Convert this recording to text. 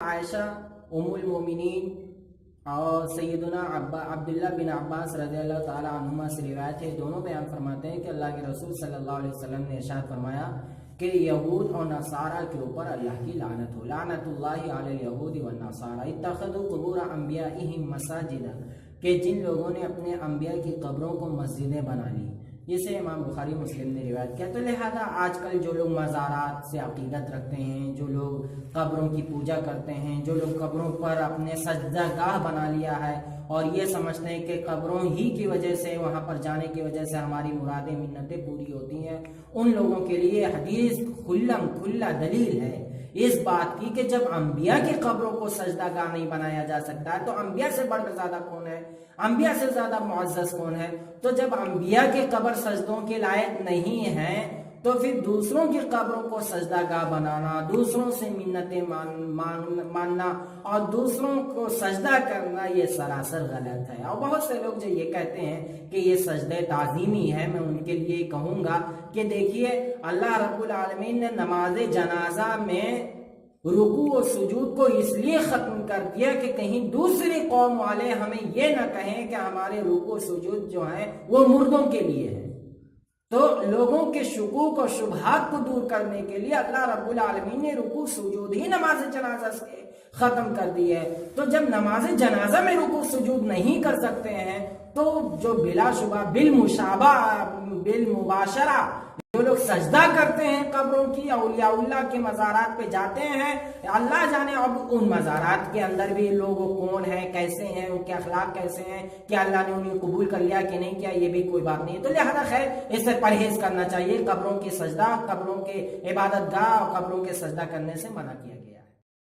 عائشہ ام المومنین اور سیدنا عبداللہ بن عباس رضی اللہ تعالی عنہما سے روایت ہے، دونوں بیان فرماتے ہیں کہ اللہ کے رسول صلی اللہ علیہ وسلم نے ارشاد فرمایا کہ یہود اور نصارہ کے اوپر اللہ کی لعنت ہو، لعنت اللہ علی الیہود والنصارى اتخذوا قبور انبیائہم مساجدا، کہ جن لوگوں نے اپنے انبیاء کی قبروں کو مسجدیں بنا لی، جسے امام بخاری مسلم نے روایت کیا۔ تو لہذا آج کل جو لوگ مزارات سے عقیدت رکھتے ہیں، جو لوگ قبروں کی پوجا کرتے ہیں، جو لوگ قبروں پر اپنے سجدہ گاہ بنا لیا ہے اور یہ سمجھتے ہیں کہ قبروں ہی کی وجہ سے، وہاں پر جانے کی وجہ سے ہماری مرادیں منتیں پوری ہوتی ہیں، ان لوگوں کے لیے حدیث کھلا دلیل ہے اس بات کی کہ جب انبیاء کی قبروں کو سجدہ گاہ نہیں بنایا جا سکتا ہے تو انبیاء سے بڑھ کر زیادہ کون ہے، انبیاء سے زیادہ معزز کون ہے؟ تو جب انبیاء کی قبر سجدوں کے لائق نہیں ہے تو پھر دوسروں کی قبروں کو سجدہ گاہ بنانا، دوسروں سے منتیں ماننا اور دوسروں کو سجدہ کرنا، یہ سراسر غلط ہے۔ اور بہت سے لوگ جو یہ کہتے ہیں کہ یہ سجدہ تعظیمی ہے، میں ان کے لیے کہوں گا کہ دیکھیے اللہ رب العالمین نے نماز جنازہ میں رکوع و سجود کو اس لیے ختم کر دیا کہ کہیں دوسری قوم والے ہمیں یہ نہ کہیں کہ ہمارے رکوع و سجود جو ہیں وہ مردوں کے لیے ہے۔ تو لوگوں کے شکوک اور شبہات کو دور کرنے کے لیے اللہ رب العالمین نے رکوع سجود ہی نماز جنازہ سے ختم کر دی ہے۔ تو جب نماز جنازہ میں رکوع سجود نہیں کر سکتے ہیں تو جو بلا شبہ بالمباشرہ جو لوگ سجدہ کرتے ہیں قبروں کی، اولیاء اللہ کے مزارات پہ جاتے ہیں، اللہ جانے اب ان مزارات کے اندر بھی لوگ کون ہیں، کیسے ہیں، ان کے اخلاق کیسے ہیں، کیا اللہ نے انہیں قبول کر لیا کہ نہیں کیا، یہ بھی کوئی بات نہیں ہے۔ تو لہذا خیر اس سے پرہیز کرنا چاہیے، قبروں کی سجدہ، قبروں کے عبادت گاہ اور قبروں کے سجدہ کرنے سے منع کیا۔